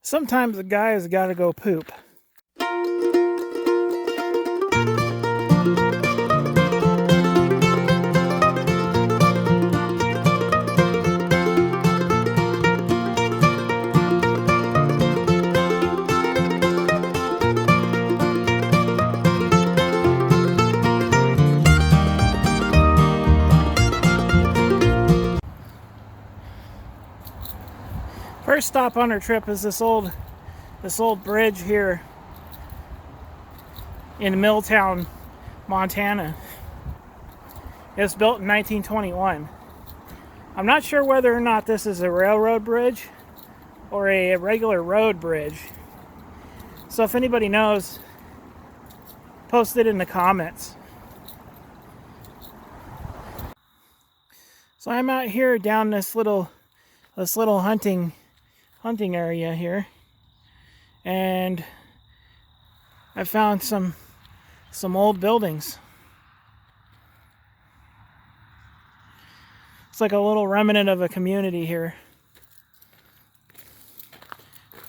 Sometimes a guy has got to go poop. First stop on our trip is this old bridge here in Milltown, Montana. It was built in 1921. I'm not sure whether or not this is a railroad bridge or a regular road bridge. So if anybody knows, post it in the comments. So I'm out here down this little hunting area here, and I found some old buildings. It's like a little remnant of a community here.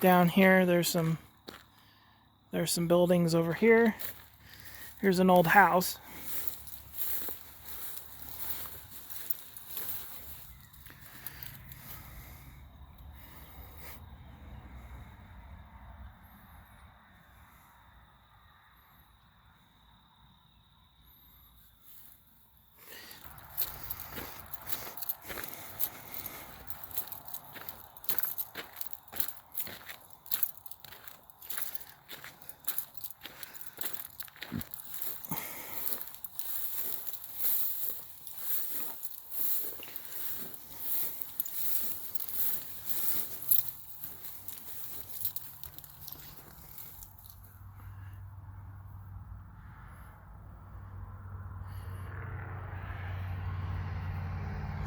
Down here there's some buildings over here. Here's an old house.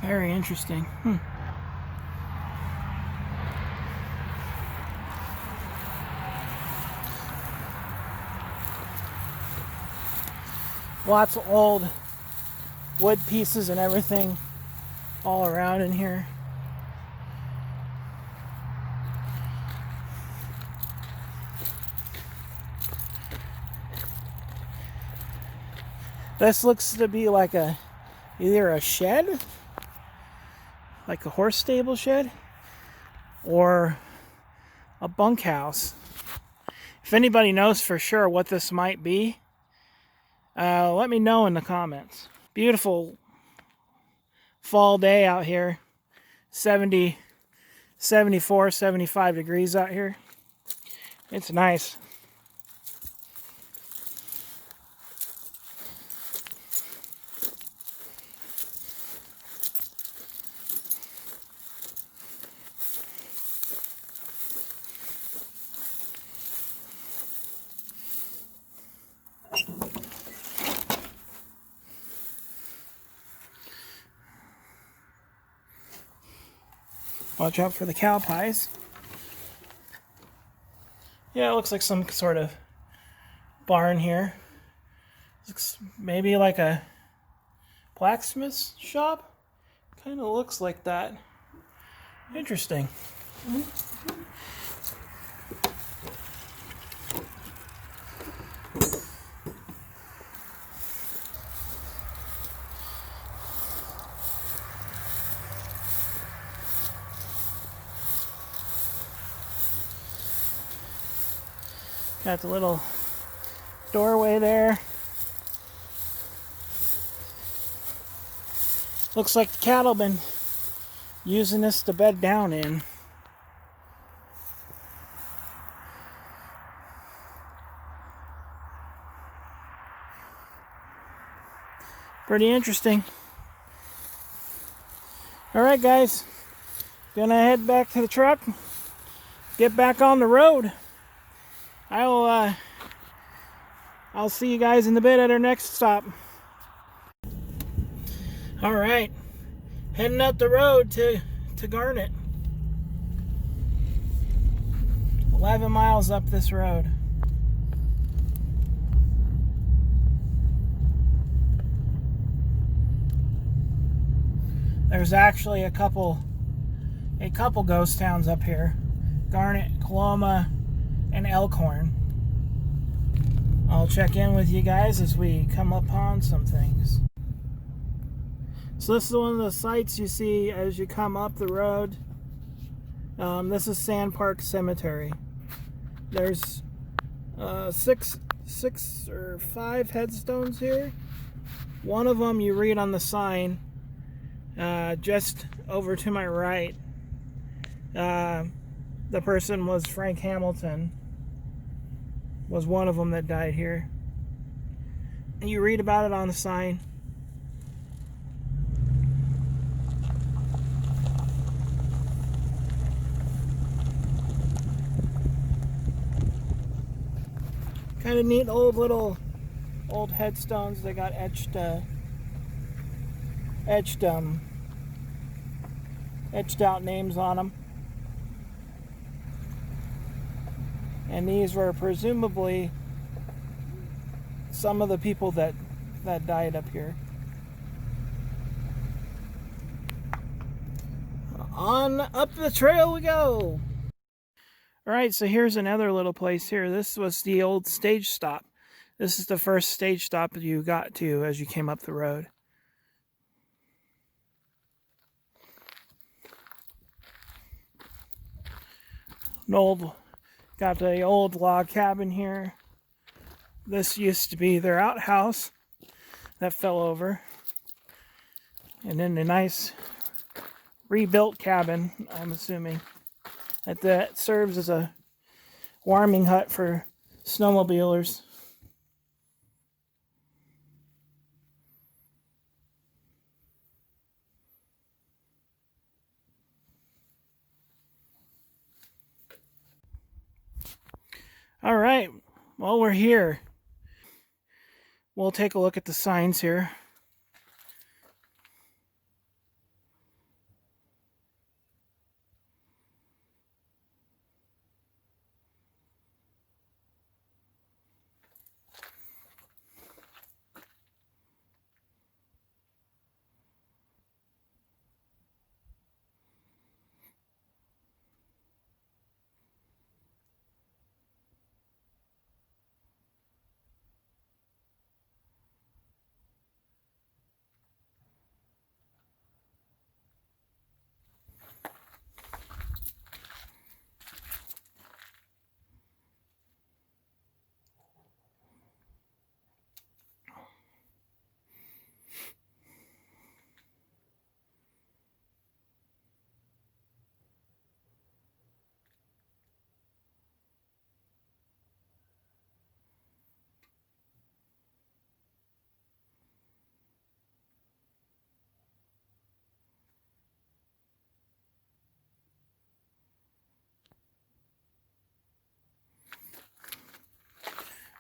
Very interesting. Lots of old wood pieces and everything all around in here. This looks to be like either a shed, like a horse stable shed, or a bunkhouse. If anybody knows for sure what this might be, let me know in the comments. Beautiful fall day out here. 70, 74, 75 degrees out here. It's nice. Watch out for the cow pies. Yeah, it looks like some sort of barn here. Looks maybe like a blacksmith's shop. Kind of looks like that. Interesting. Got the little doorway there. Looks like the cattle been using this to bed down in. Pretty interesting. Alright guys, gonna head back to the truck, get back on the road. I'll see you guys in a bit at our next stop. All right, heading up the road to Garnet. 11 miles up this road. There's actually a couple ghost towns up here. garnet, coloma, and elkhorn. I'll check in with you guys as we come upon some things. So this is one of the sites you see as you come up the road. This is Sand Park Cemetery. There's six or five headstones here. One of them you read on the sign just over to my right. The person was Frank Hamilton, was one of them that died here. And you read about it on the sign. Kind of neat old headstones. They got etched out names on them. And these were presumably some of the people that died up here. On up the trail we go. Alright, so here's another little place here. This was the old stage stop. This is the first stage stop that you got to as you came up the road. Got the old log cabin here. This used to be their outhouse that fell over. And then the nice rebuilt cabin, I'm assuming, that serves as a warming hut for snowmobilers. All right, well, we're here. We'll take a look at the signs here.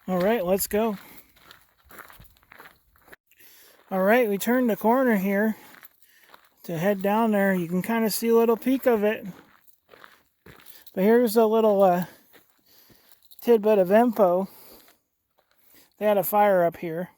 All right, let's go. All right, we turned the corner here to head down there. You can kind of see a little peek of it. But here's a little tidbit of info. They had a fire up here.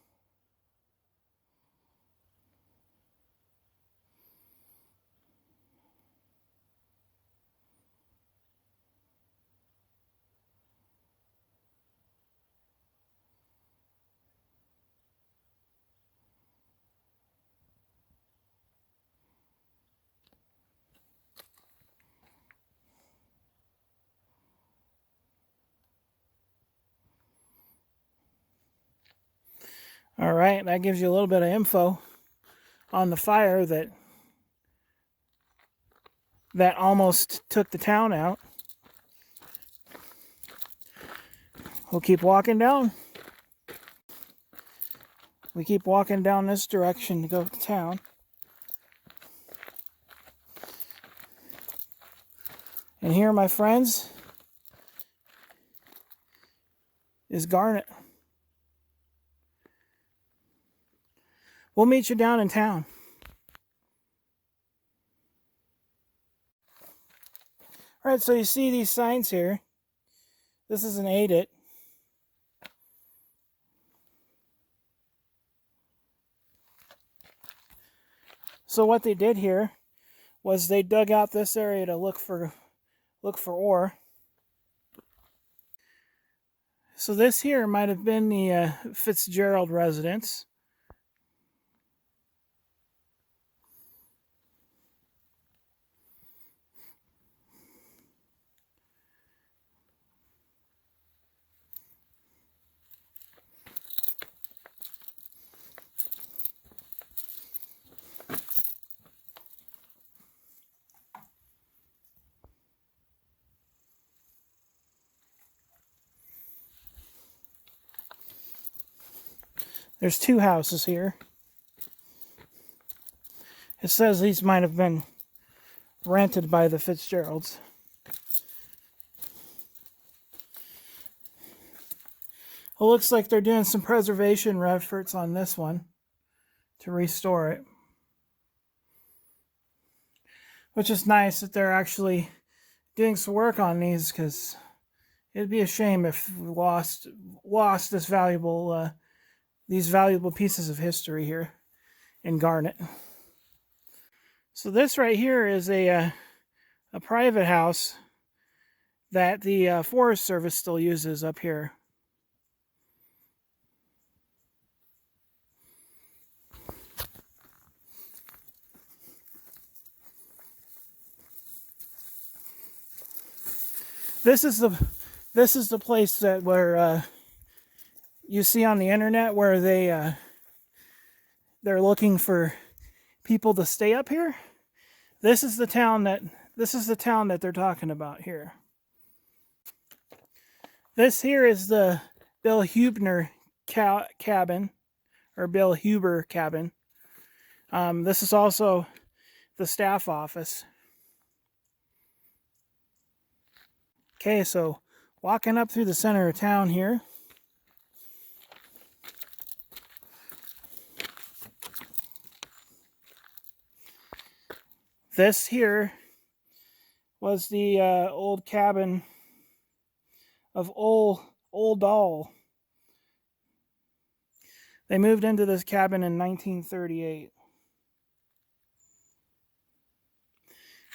All right, that gives you a little bit of info on the fire that almost took the town out. We'll keep walking down. We keep walking down this direction to go to town. And here, my friends, is Garnet. We'll meet you down in town. All right, so you see these signs here. This is an 8-it. So what they did here was they dug out this area to look for ore. So this here might have been the Fitzgerald residence. There's two houses here. It says these might have been rented by the Fitzgeralds. It looks like they're doing some preservation efforts on this one to restore it. Which is nice that they're actually doing some work on these, because it'd be a shame if we lost this valuable these valuable pieces of history here in Garnet. So this right here is a private house that the Forest Service still uses up here. This is the place that where you see on the internet where they're looking for people to stay up here. This is the town that they're talking about here. This here is the Bill Huebner cabin, or Bill Huber cabin. This is also the staff office. Okay, so walking up through the center of town here. This here was the old cabin of Old Doll. They moved into this cabin in 1938.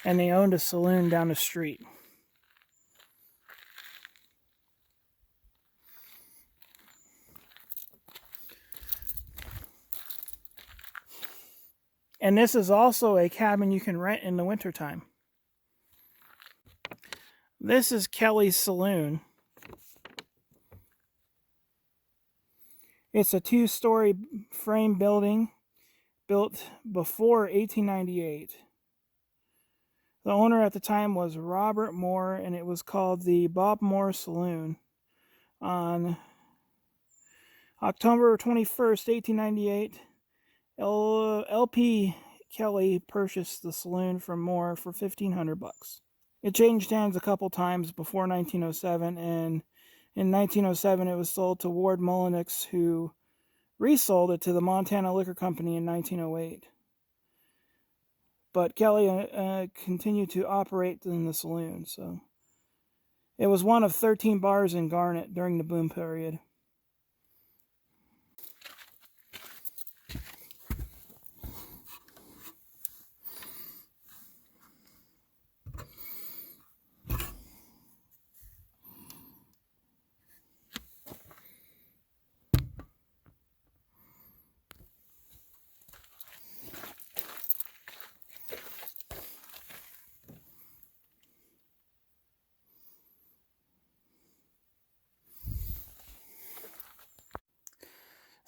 And they owned a saloon down the street. And this is also a cabin you can rent in the wintertime. This is Kelly's Saloon. It's a 2-story frame building built before 1898. The owner at the time was Robert Moore, and it was called the Bob Moore Saloon. On October 21st, 1898, L.P. Kelly purchased the saloon from Moore for $1,500. It changed hands a couple times before 1907, and in 1907 it was sold to Ward Mullenix, who resold it to the Montana Liquor Company in 1908. But Kelly continued to operate in the saloon, so it was one of 13 bars in Garnet during the boom period.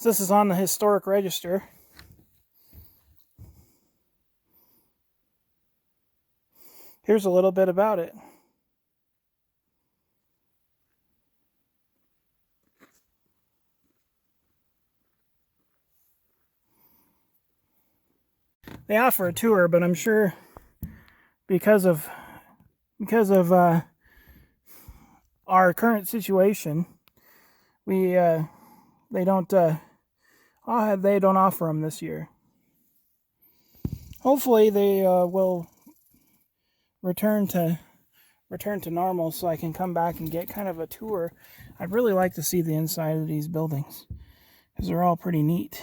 So this is on the historic register. Here's a little bit about it. They offer a tour, but I'm sure because of our current situation, they don't offer them this year. Hopefully they will return to normal, so I can come back and get kind of a tour. I'd really like to see the inside of these buildings, because they're all pretty neat.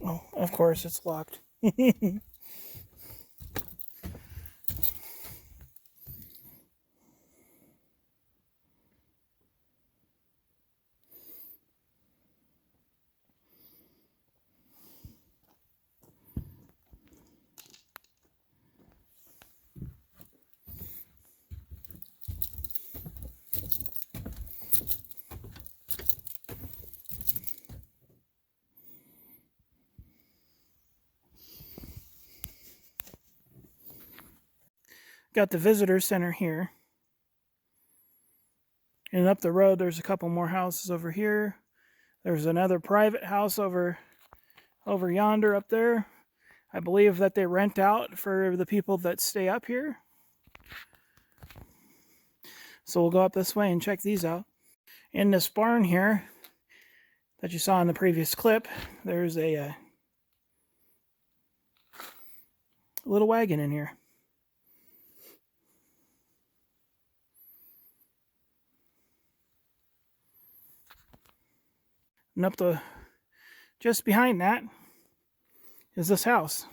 Oh, of course it's locked. Got the visitor center here. And up the road, there's a couple more houses over here. There's another private house over yonder up there. I believe that they rent out for the people that stay up here. So we'll go up this way and check these out. In this barn here that you saw in the previous clip, there's a little wagon in here. And up just behind that is this house.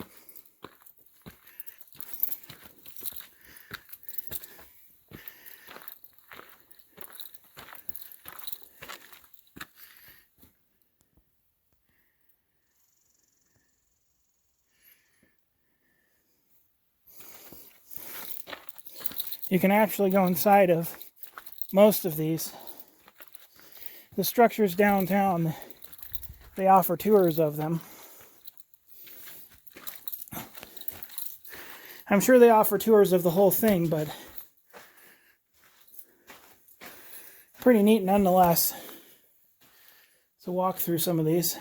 You can actually go inside of most of these. The structures downtown, they offer tours of them. I'm sure they offer tours of the whole thing, but pretty neat nonetheless to walk through some of these.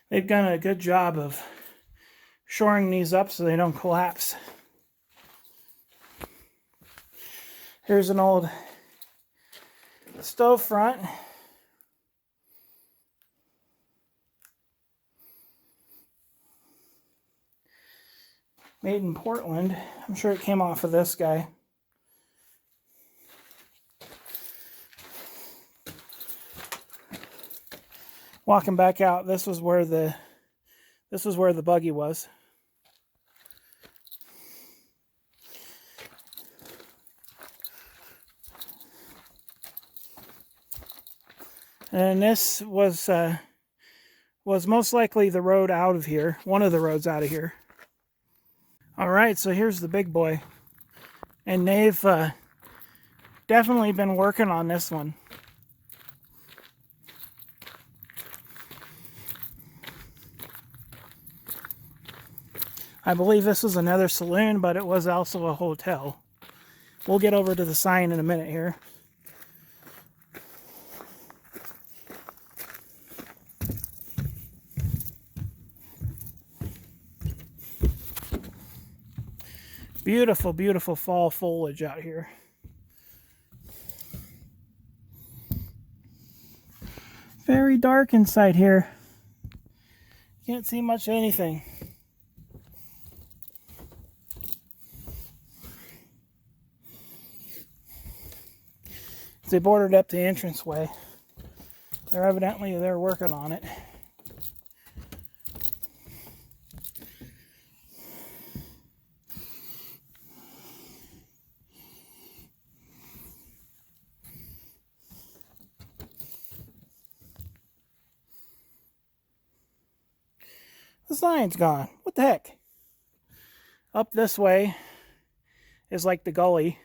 They've done a good job of shoring these up so they don't collapse. Here's an old stove front. Made in Portland. I'm sure it came off of this guy. Walking back out, this was where the buggy was. And this was most likely the road out of here, one of the roads out of here. All right, so here's the big boy. And they've definitely been working on this one. I believe this was another saloon, but it was also a hotel. We'll get over to the sign in a minute here. Beautiful, beautiful fall foliage out here. Very dark inside here. Can't see much of anything. They boarded up the entranceway. They're working on it. The sign's gone. What the heck? Up this way is like the gully.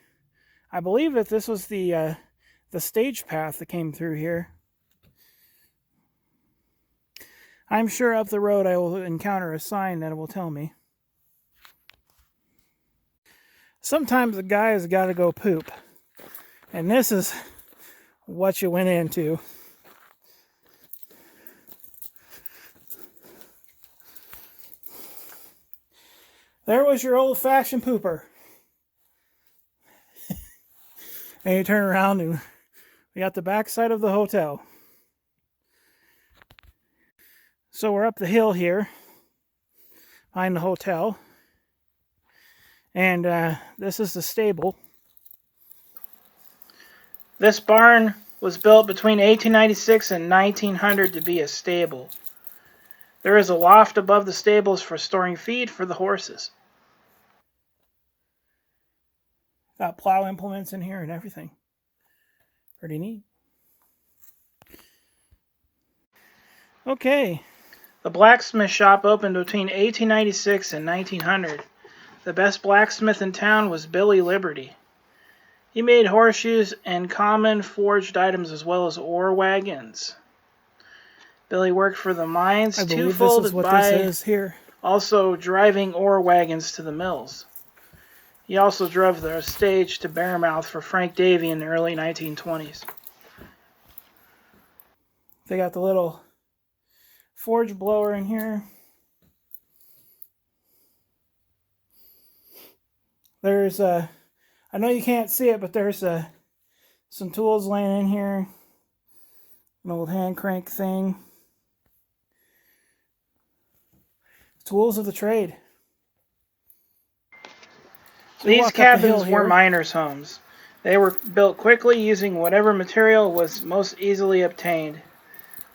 I believe that this was the stage path that came through here. I'm sure up the road I will encounter a sign that will tell me. Sometimes the guy has got to go poop. And this is what you went into. There was your old-fashioned pooper. And you turn around and we got the backside of the hotel. So we're up the hill here behind the hotel. And this is the stable. This barn was built between 1896 and 1900 to be a stable. There is a loft above the stables for storing feed for the horses. Got plow implements in here and everything. Pretty neat. Okay. The blacksmith shop opened between 1896 and 1900. The best blacksmith in town was Billy Liberty. He made horseshoes and common forged items as well as ore wagons. Billy worked for the mines twofold by also driving ore wagons to the mills. He also drove the stage to Barmouth for Frank Davy in the early 1920s. They got the little forge blower in here. There's I know you can't see it, but there's some tools laying in here. An old hand crank thing. Tools of the trade. So these cabins were miners' homes. They were built quickly using whatever material was most easily obtained.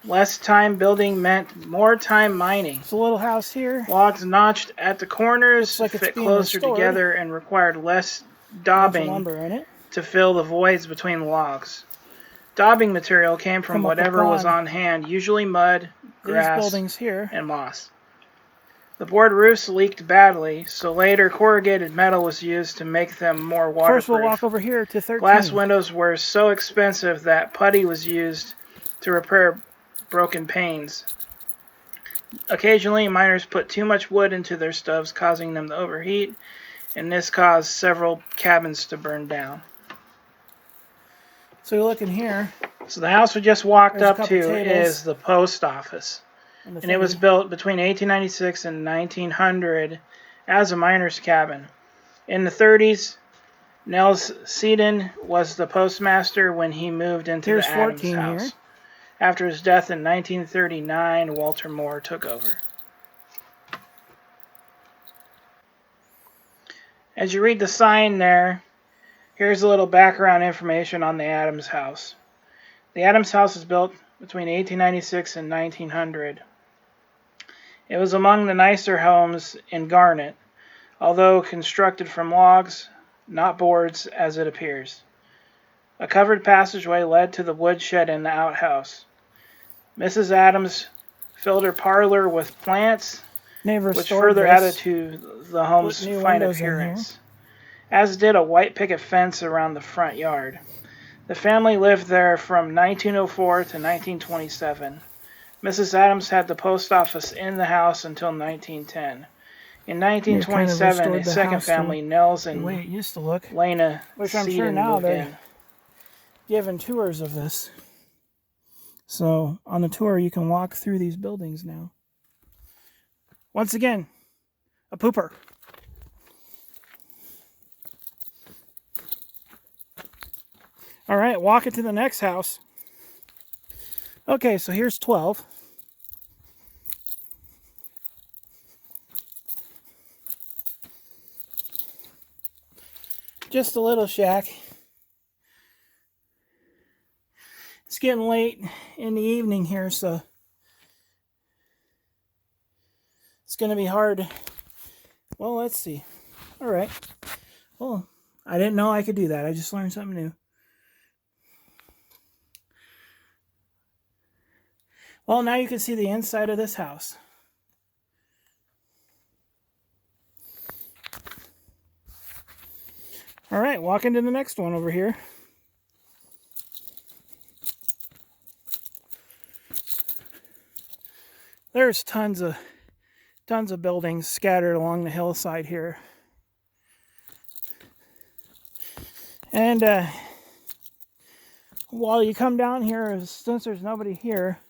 Less time building meant more time mining. It's a little house here. Logs notched at the corners fit closer together and required less daubing to fill the voids between logs. Daubing material came from whatever was on hand, usually mud, grass, and moss. The board roofs leaked badly, so later corrugated metal was used to make them more waterproof. First, we'll walk over here to 13. Glass windows were so expensive that putty was used to repair broken panes. Occasionally, miners put too much wood into their stoves, causing them to overheat, and this caused several cabins to burn down. So you look in here. So the house we just walked up to is the post office. And it was built between 1896 and 1900 as a miner's cabin. In the 30s, Nels Seaton was the postmaster when he moved into the Adams house. Here. After his death in 1939, Walter Moore took over. As you read the sign there, here's a little background information on the Adams house. The Adams house was built between 1896 and 1900. It was among the nicer homes in Garnet, although constructed from logs, not boards as it appears. A covered passageway led to the woodshed in the outhouse. Mrs. Adams filled her parlor with plants, which further added to the home's fine appearance, as did a white picket fence around the front yard. The family lived there from 1904 to 1927. Mrs. Adams had the post office in the house until 1910. In 1927, a second family, Nels and Lena Seaton, moved in. Giving tours of this. So on the tour, you can walk through these buildings now. Once again, a pooper. All right, walking to the next house. Okay, so here's 12. Just a little shack. It's getting late in the evening here, so it's going to be hard. Well, let's see. All right. Well, I didn't know I could do that. I just learned something new. Well, now you can see the inside of this house. All right, walking to the next one over here. There's tons of buildings scattered along the hillside here. And while you come down here, since there's nobody here,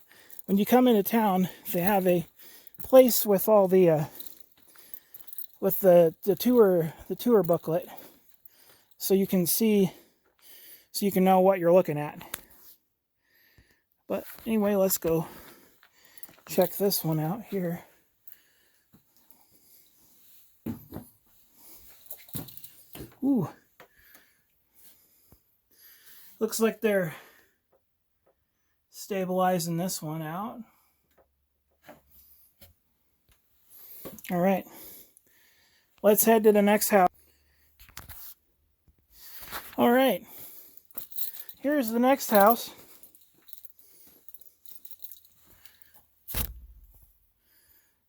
when you come into town, they have a place with all the with the tour booklet, so you can see, so you can know what you're looking at. But anyway, let's go check this one out here. Ooh. Looks like they're stabilizing this one out. All right, let's head to the next house. All right, here's the next house.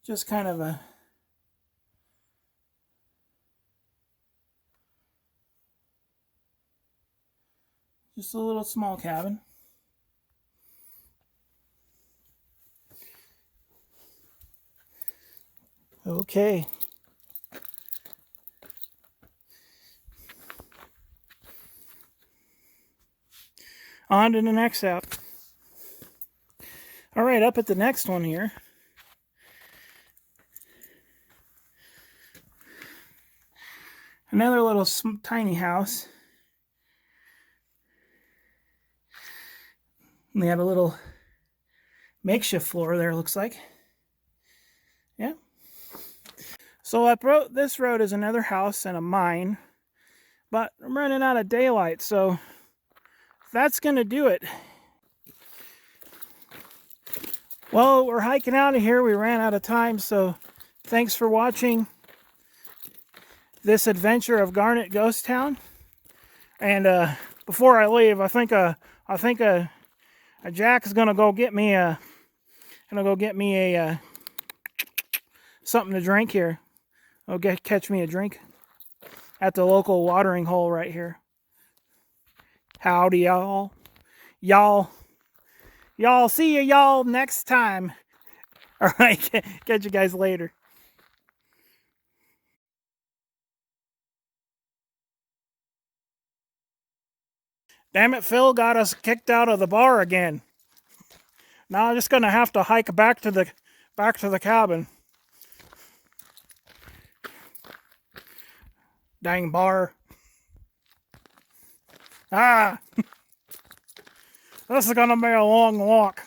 Just kind of a little small cabin. Okay. On to the next house. All right, up at the next one here. Another little tiny house. And they have a little makeshift floor there, looks like. Yeah. So up this road is another house and a mine. But I'm running out of daylight, so that's going to do it. Well, we're hiking out of here. We ran out of time, so thanks for watching this adventure of Garnet Ghost Town. And before I leave, I think Jack is gonna go get me a something to drink here. Catch me a drink at the local watering hole right here. Howdy, y'all. Y'all, see you y'all next time. All right, catch you guys later. Damn it, Phil got us kicked out of the bar again. Now I'm just gonna have to hike back to the cabin. Dang bar. Ah! This is gonna be a long walk.